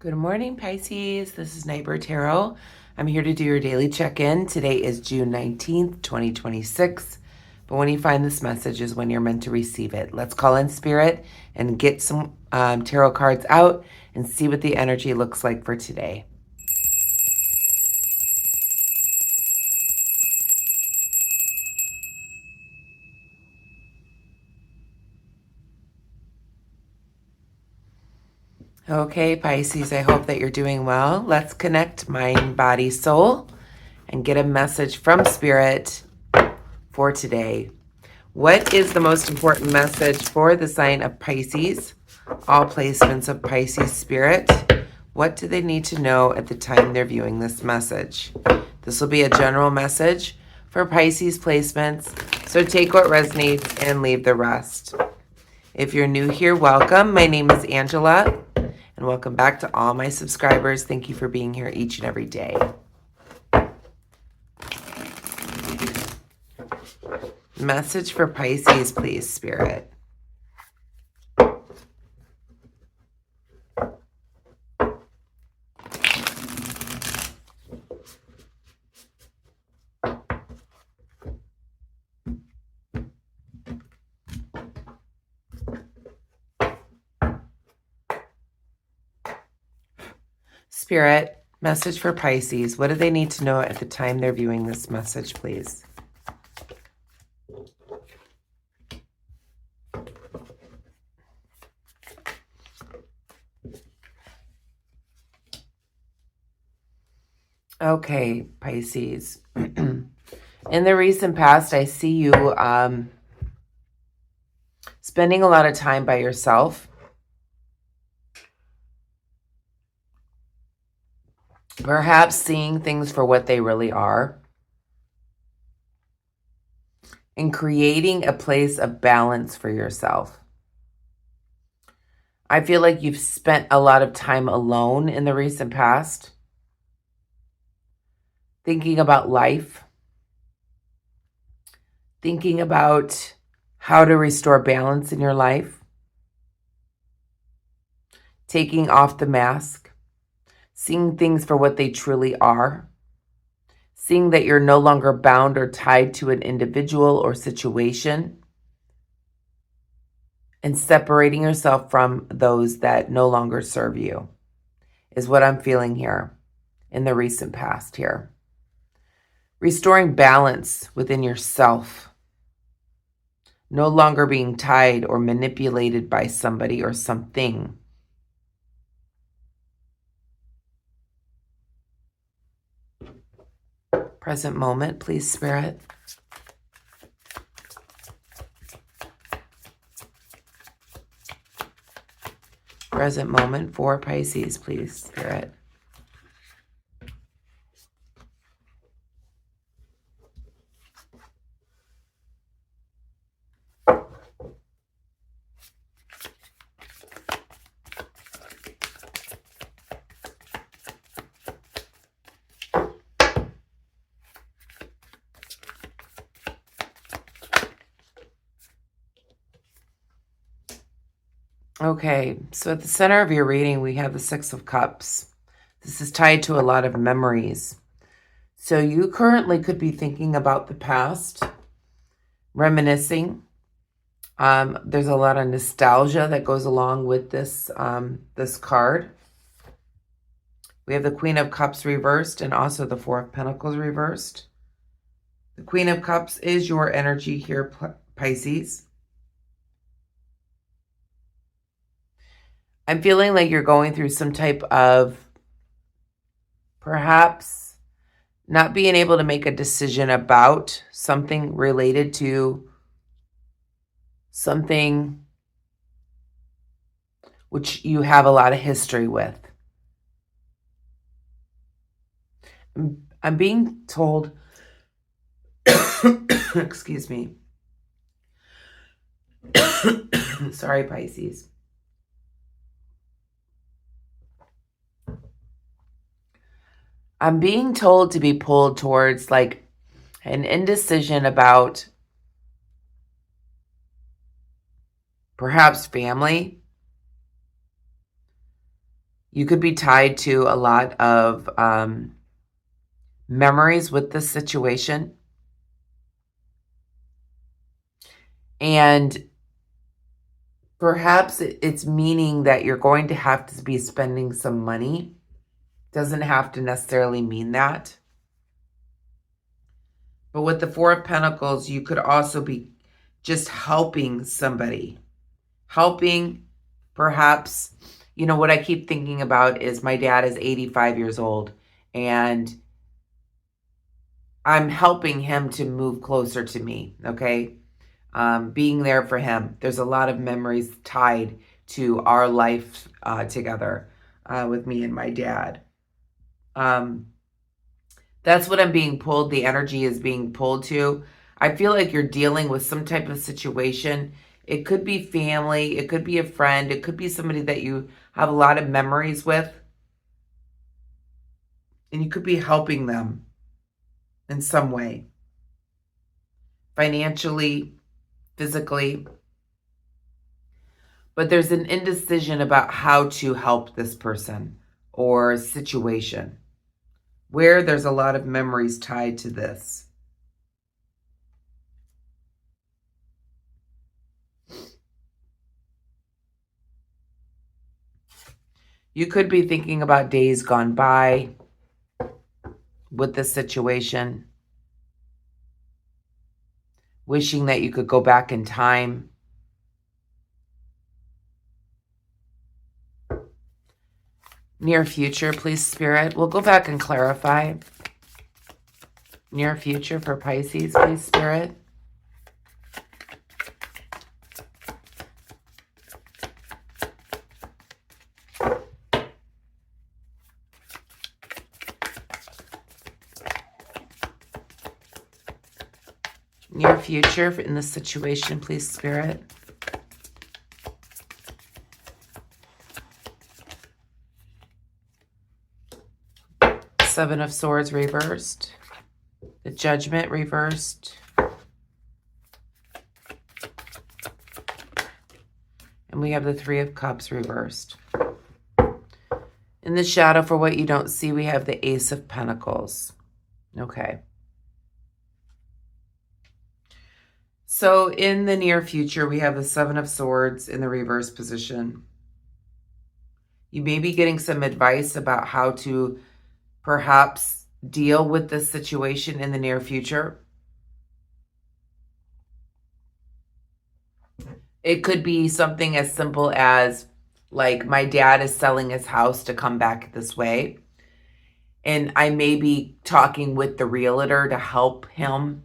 Good morning, Pisces. This is Neighbor Tarot. I'm here to do your daily check-in. Today is June 19th, 2026. But when you find this message is when you're meant to receive it. Let's call in spirit and get some tarot cards out and see what the energy looks like for today. Okay, Pisces, I hope that you're doing well. Let's connect mind, body, soul and get a message from spirit for today. What is the most important message for the sign of Pisces? All placements of Pisces spirit. What do they need to know at the time they're viewing this message? This will be a general message for Pisces placements, so take what resonates and leave the rest. If you're new here, welcome. My name is Angela, and welcome back to all my subscribers. Thank you for being here each and every day. Message for Pisces, please, Spirit. Spirit, message for Pisces. What do they need to know at the time they're viewing this message, please? Okay, Pisces. In the recent past, I see you spending a lot of time by yourself. Perhaps seeing things for what they really are. And creating a place of balance for yourself. I feel like you've spent a lot of time alone in the recent past. Thinking about life. Thinking about how to restore balance in your life. Taking off the mask. Seeing things for what they truly are. Seeing that you're no longer bound or tied to an individual or situation. And separating yourself from those that no longer serve you is what I'm feeling here in the recent past here. Restoring balance within yourself. No longer being tied or manipulated by somebody or something. Present moment, please, Spirit. Present moment for Pisces, please, Spirit. Okay, so at the center of your reading, we have the Six of Cups. This is tied to a lot of memories. So you currently could be thinking about the past, reminiscing. There's a lot of nostalgia that goes along with this, this card. We have the Queen of Cups reversed and also the Four of Pentacles reversed. The Queen of Cups is your energy here, Pisces. I'm feeling like you're going through some type of perhaps not being able to make a decision about something related to something which you have a lot of history with. I'm being told, excuse me. Sorry, Pisces. I'm being told to be pulled towards like an indecision about perhaps family, You could be tied to a lot of memories with this situation. And perhaps it's meaning that you're going to have to be spending some money. Doesn't have to necessarily mean that. But with the Four of Pentacles, you could also be just helping somebody. Helping, perhaps, you know, what I keep thinking about is my dad is 85 years old, and I'm helping him to move closer to me, okay? Being there for him. There's a lot of memories tied to our life together with me and my dad. That's what I'm being pulled. The energy is being pulled to. I feel like you're dealing with some type of situation. It could be family. It could be a friend. It could be somebody that you have a lot of memories with. And you could be helping them in some way. Financially, physically. But there's an indecision about how to help this person or situation, where there's a lot of memories tied to this. You could be thinking about days gone by with this situation, wishing that you could go back in time. Near future, please, Spirit. We'll go back and clarify. Near future for Pisces, please, Spirit. Near future in this situation, please, Spirit. Seven of Swords reversed. The Judgment reversed. And we have the Three of Cups reversed. In the shadow for what you don't see, we have the Ace of Pentacles. Okay. So in the near future, we have the Seven of Swords in the reverse position. You may be getting some advice about how to perhaps deal with this situation in the near future. It could be something as simple as, like, my dad is selling his house to come back this way, and I may be talking with the realtor to help him.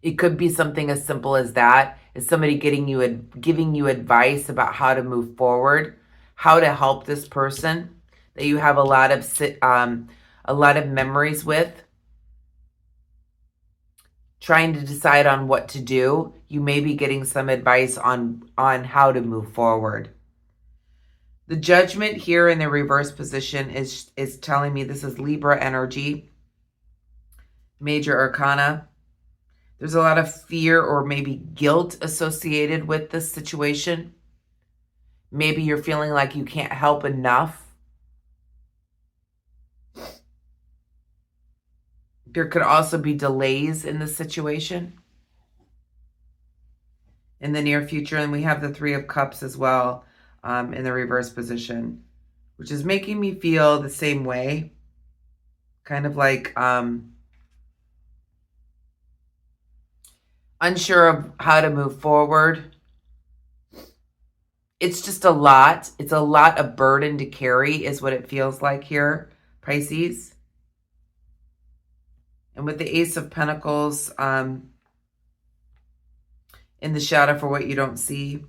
It could be something as simple as that. Is somebody giving you advice about how to move forward, how to help this person that you have a lot of memories with, trying to decide on what to do. You may be getting some advice on how to move forward. The Judgment here in the reverse position is telling me this is Libra energy, major arcana. There's a lot of fear or maybe guilt associated with this situation. Maybe you're feeling like you can't help enough. There could also be delays in the situation in the near future. And we have the Three of Cups as well in the reverse position, which is making me feel the same way. Kind of like unsure of how to move forward. It's just a lot. It's a lot of burden to carry is what it feels like here, Pisces. And with the Ace of Pentacles in the shadow for what you don't see.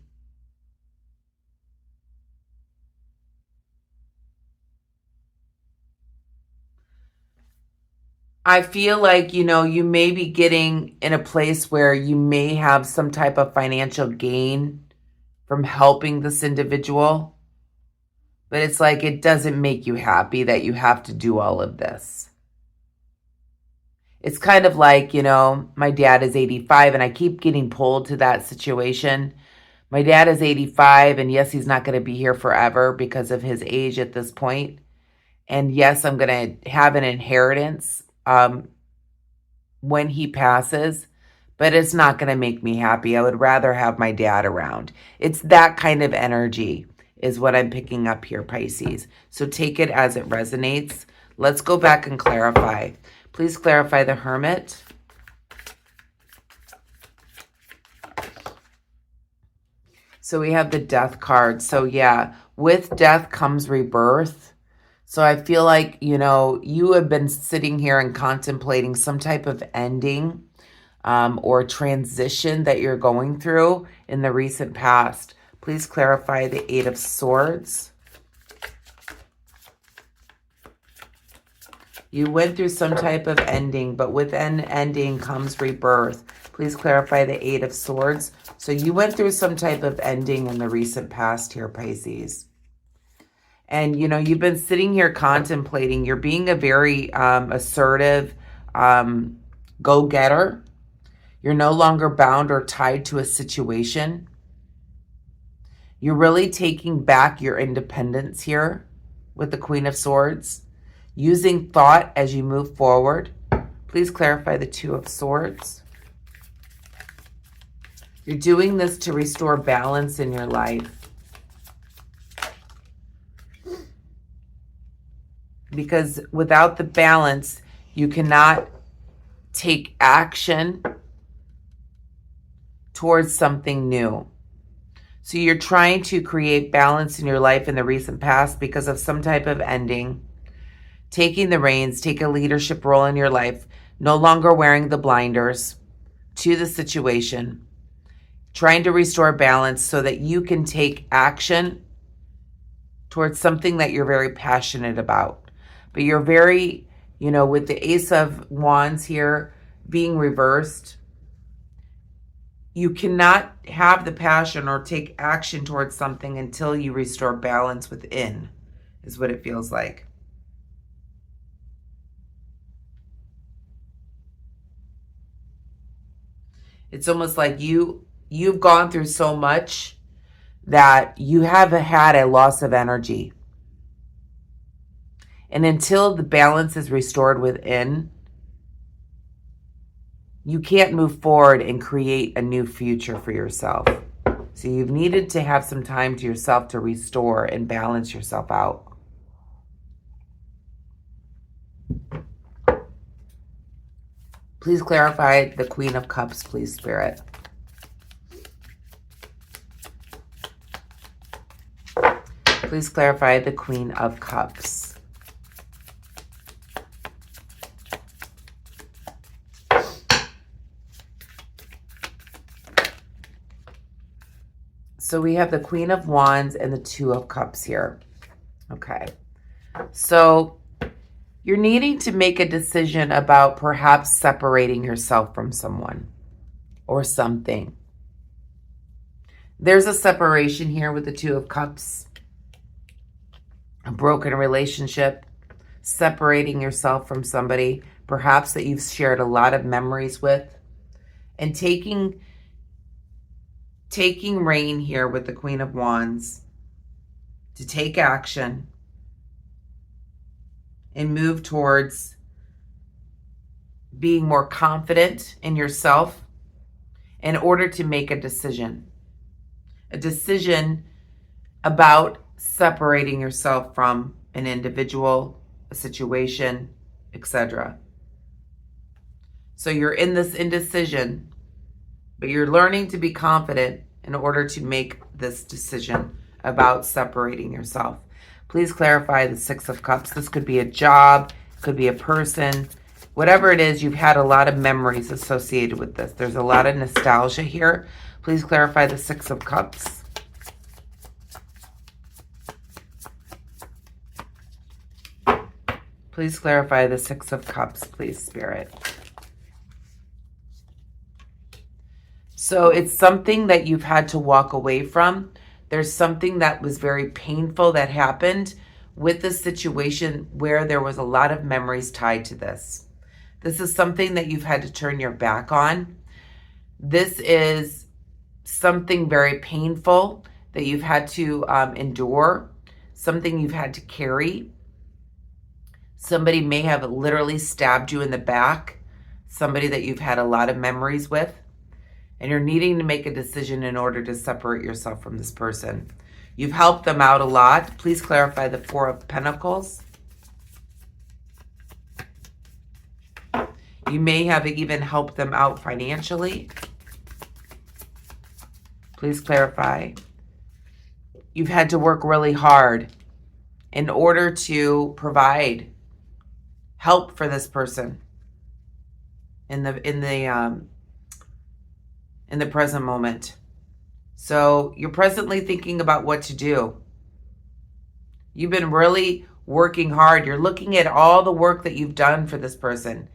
I feel like, you know, you may be getting in a place where you may have some type of financial gain from helping this individual. But it's like it doesn't make you happy that you have to do all of this. It's kind of like, you know, my dad is 85 and I keep getting pulled to that situation. My dad is 85, and yes, he's not going to be here forever because of his age at this point. And yes, I'm going to have an inheritance when he passes, but it's not going to make me happy. I would rather have my dad around. It's that kind of energy is what I'm picking up here, Pisces. So take it as it resonates. Let's go back and clarify. Please clarify the Hermit. So we have the Death card. So yeah, with death comes rebirth. So I feel like, you know, you have been sitting here and contemplating some type of ending or transition that you're going through in the recent past. Please clarify the Eight of Swords. You went through some type of ending, but with an ending comes rebirth. Please clarify the Eight of Swords. So you went through some type of ending in the recent past here, Pisces. And, you know, you've been sitting here contemplating. You're being a very assertive go-getter. You're no longer bound or tied to a situation. You're really taking back your independence here with the Queen of Swords. Using thought as you move forward. Please clarify the Two of Swords. You're doing this to restore balance in your life. Because without the balance, you cannot take action towards something new. So you're trying to create balance in your life in the recent past because of some type of ending. Taking the reins, take a leadership role in your life, no longer wearing the blinders to the situation, trying to restore balance so that you can take action towards something that you're very passionate about. But you're very, you know, with the Ace of Wands here being reversed, you cannot have the passion or take action towards something until you restore balance within, is what it feels like. It's almost like you've gone through so much that you have had a loss of energy. And until the balance is restored within, you can't move forward and create a new future for yourself. So you've needed to have some time to yourself to restore and balance yourself out. Please clarify the Queen of Cups, please, Spirit. Please clarify the Queen of Cups. So we have the Queen of Wands and the Two of Cups here. Okay. So you're needing to make a decision about perhaps separating yourself from someone or something. There's a separation here with the Two of Cups. A broken relationship, separating yourself from somebody, perhaps that you've shared a lot of memories with, and taking reign here with the Queen of Wands to take action and move towards being more confident in yourself in order to make a decision about separating yourself from an individual, a situation, etc. So you're in this indecision, but you're learning to be confident in order to make this decision about separating yourself. Please clarify the Six of Cups. This could be a job, could be a person, whatever it is. You've had a lot of memories associated with this. There's a lot of nostalgia here. Please clarify the Six of Cups. Please clarify the Six of Cups, please, Spirit. So it's something that you've had to walk away from. There's something that was very painful that happened with this situation where there was a lot of memories tied to this. This is something that you've had to turn your back on. This is something very painful that you've had to endure, something you've had to carry. Somebody may have literally stabbed you in the back, somebody that you've had a lot of memories with, and you're needing to make a decision in order to separate yourself from this person. You've helped them out a lot. Please clarify the Four of Pentacles. You may have even helped them out financially. Please clarify. You've had to work really hard in order to provide help for this person in the present moment. So you're presently thinking about what to do. You've been really working hard. You're looking at all the work that you've done for this person,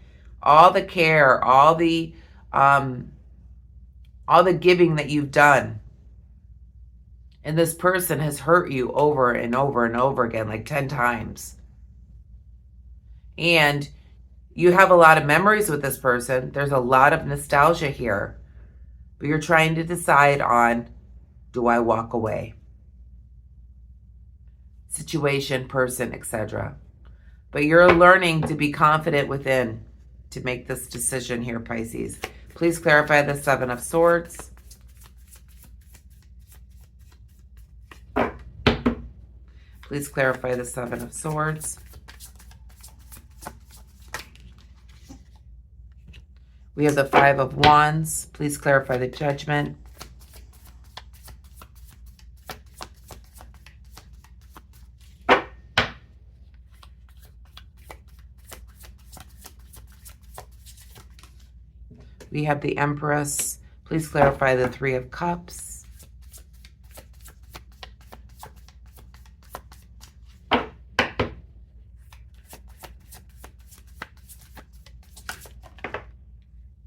all the care, all the giving that you've done. And this person has hurt you over and over and over again, like 10 times. And you have a lot of memories with this person. There's a lot of nostalgia here. But you're trying to decide on, do I walk away? Situation, person, etc. But you're learning to be confident within to make this decision here, Pisces. Please clarify the Seven of Swords. Please clarify the Seven of Swords. We have the Five of Wands. Please clarify the Judgment. We have the Empress. Please clarify the Three of Cups.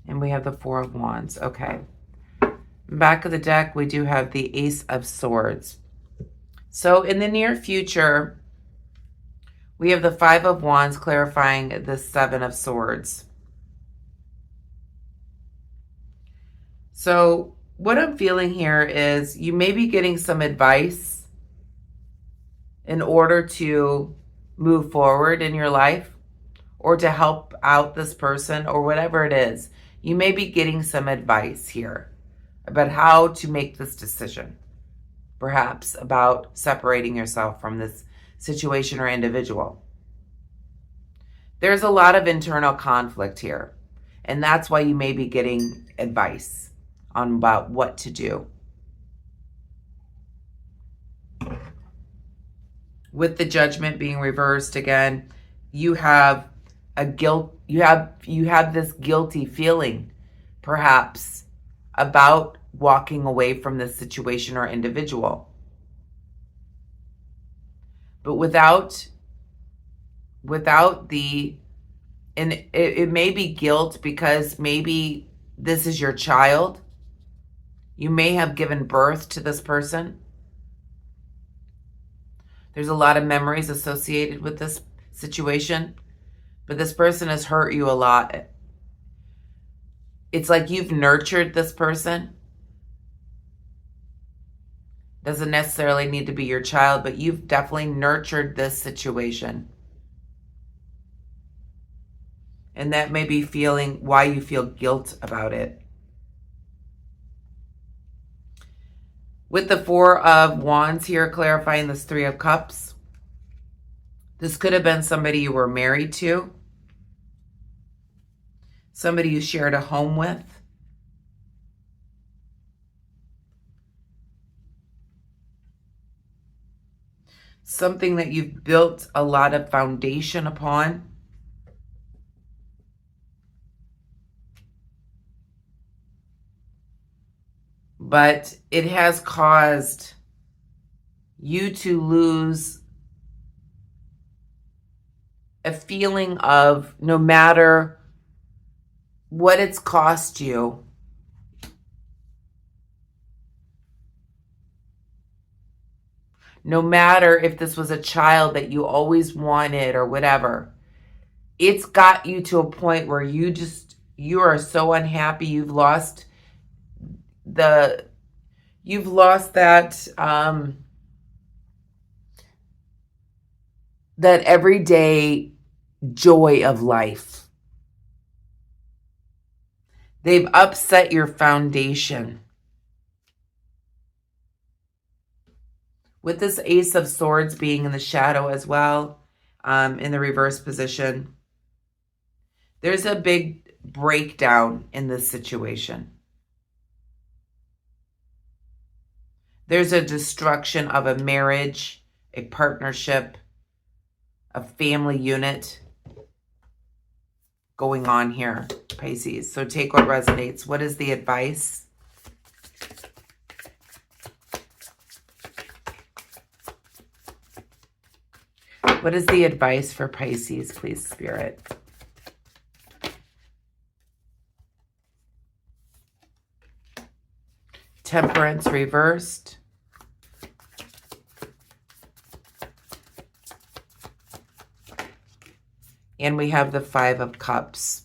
And we have the Four of Wands. Okay. Back of the deck, we do have the Ace of Swords. So in the near future, we have the Five of Wands clarifying the Seven of Swords. So what I'm feeling here is you may be getting some advice in order to move forward in your life or to help out this person or whatever it is. You may be getting some advice here about how to make this decision, perhaps about separating yourself from this situation or individual. There's a lot of internal conflict here, and that's why you may be getting advice on about what to do. With the Judgment being reversed again, you have a guilt, you have this guilty feeling, perhaps, about walking away from this situation or individual. But without the, and it may be guilt because maybe this is your child. You may have given birth to this person. There's a lot of memories associated with this situation. But this person has hurt you a lot. It's like you've nurtured this person. Doesn't necessarily need to be your child, but you've definitely nurtured this situation. And that may be feeling why you feel guilt about it. With the Four of Wands here, clarifying this Three of Cups. This could have been somebody you were married to, somebody you shared a home with. Something that you've built a lot of foundation upon. But it has caused you to lose a feeling of, no matter what it's cost you, no matter if this was a child that you always wanted or whatever, it's got you to a point where you are so unhappy. You've lost the You've lost that that everyday joy of life. They've upset your foundation. With this Ace of Swords being in the shadow as well, in the reverse position, there's a big breakdown in this situation. There's a destruction of a marriage, a partnership, a family unit going on here, Pisces. So take what resonates. What is the advice? What is the advice for Pisces, please, Spirit? Temperance reversed. And we have the Five of Cups.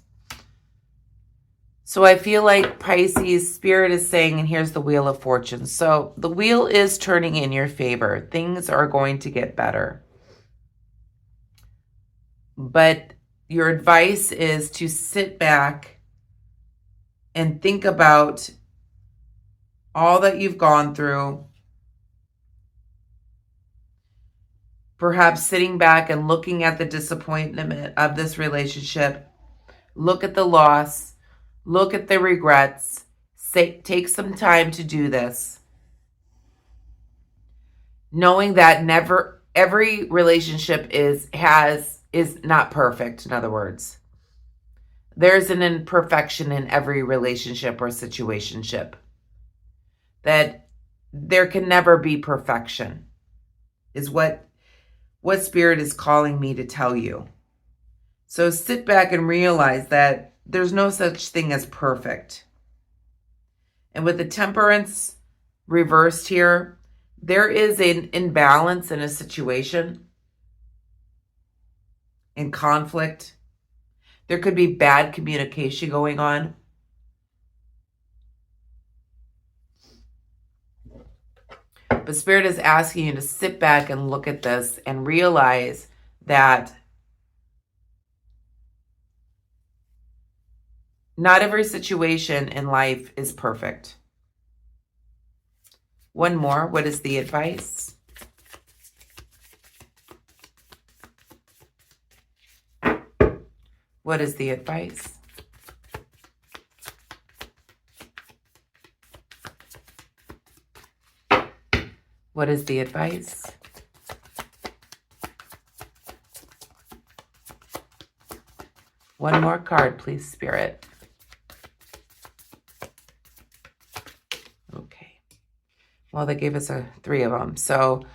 So I feel like Pisces, Spirit is saying, and here's the Wheel of Fortune. So the wheel is turning in your favor. Things are going to get better. But your advice is to sit back and think about all that you've gone through. Perhaps sitting back and looking at the disappointment of this relationship. Look at the loss. Look at the regrets. Take some time to do this. Knowing that never every relationship is not perfect, in other words. There's an imperfection in every relationship or situationship. That there can never be perfection is what Spirit is calling me to tell you. So sit back and realize that there's no such thing as perfect. And with the Temperance reversed here, there is an imbalance in a situation, in conflict. There could be bad communication going on. But Spirit is asking you to sit back and look at this and realize that not every situation in life is perfect. One more. What is the advice? What is the advice? What is the advice? One more card, please, Spirit. Okay. Well, they gave us three of them. So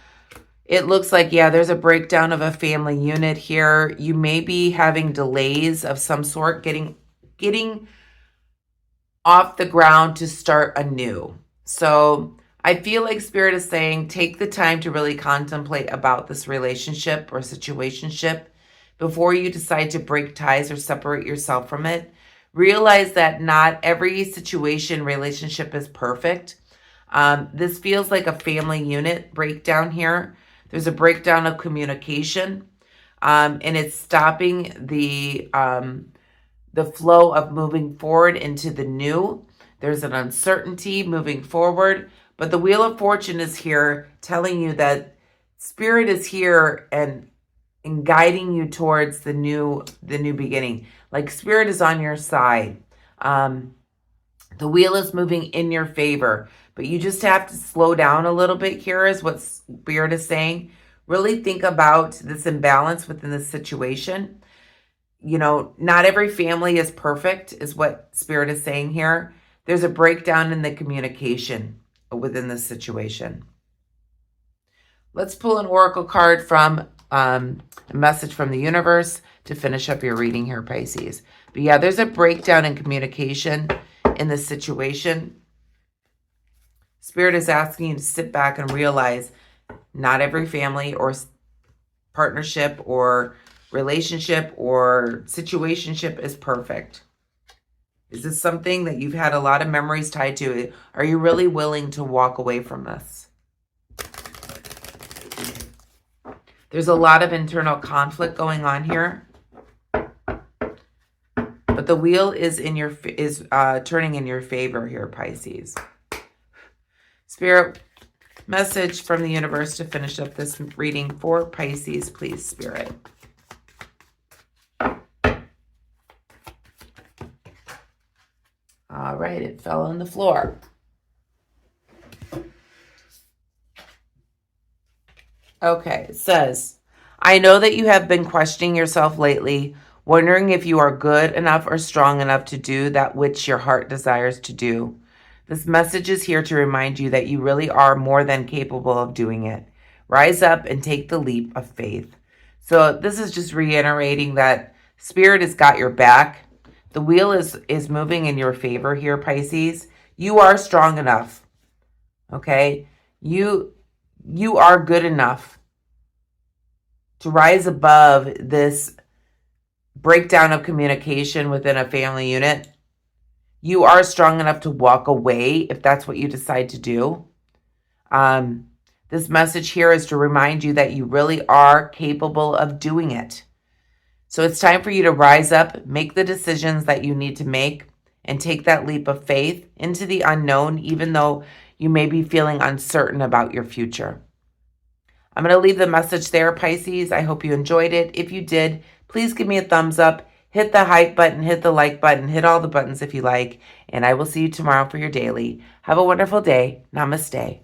it looks like, yeah, there's a breakdown of a family unit here. You may be having delays of some sort, getting off the ground to start anew. So I feel like Spirit is saying, take the time to really contemplate about this relationship or situationship before you decide to break ties or separate yourself from it. Realize that not every situation, relationship is perfect. This feels like a family unit breakdown here. There's a breakdown of communication, and it's stopping the flow of moving forward into the new. There's an uncertainty moving forward, but the Wheel of Fortune is here telling you that Spirit is here and guiding you towards the new beginning. Like Spirit is on your side. The wheel is moving in your favor, but you just have to slow down a little bit here is what Spirit is saying. Really think about this imbalance within the situation. You know, not every family is perfect is what Spirit is saying here. There's a breakdown in the communication within this situation. Let's pull an oracle card from a message from the universe to finish up your reading here, Pisces. But yeah, there's a breakdown in communication in this situation. Spirit is asking you to sit back and realize not every family or partnership or relationship or situationship is perfect. Is this something that you've had a lot of memories tied to? Are you really willing to walk away from this? There's a lot of internal conflict going on here. But the wheel is turning in your favor here, Pisces. Spirit, message from the universe to finish up this reading for Pisces, please, Spirit. All right, it fell on the floor. Okay, it says, I know that you have been questioning yourself lately, wondering if you are good enough or strong enough to do that which your heart desires to do. This message is here to remind you that you really are more than capable of doing it. Rise up and take the leap of faith. So this is just reiterating that Spirit has got your back. The wheel is moving in your favor here, Pisces. You are strong enough. Okay? You are good enough to rise above this breakdown of communication within a family unit. You are strong enough to walk away if that's what you decide to do. This message here is to remind you that you really are capable of doing it. So it's time for you to rise up, make the decisions that you need to make, and take that leap of faith into the unknown, even though you may be feeling uncertain about your future. I'm going to leave the message there, Pisces. I hope you enjoyed it. If you did, please give me a thumbs up. Hit the hype button, hit the like button, hit all the buttons if you like. And I will see you tomorrow for your daily. Have a wonderful day. Namaste.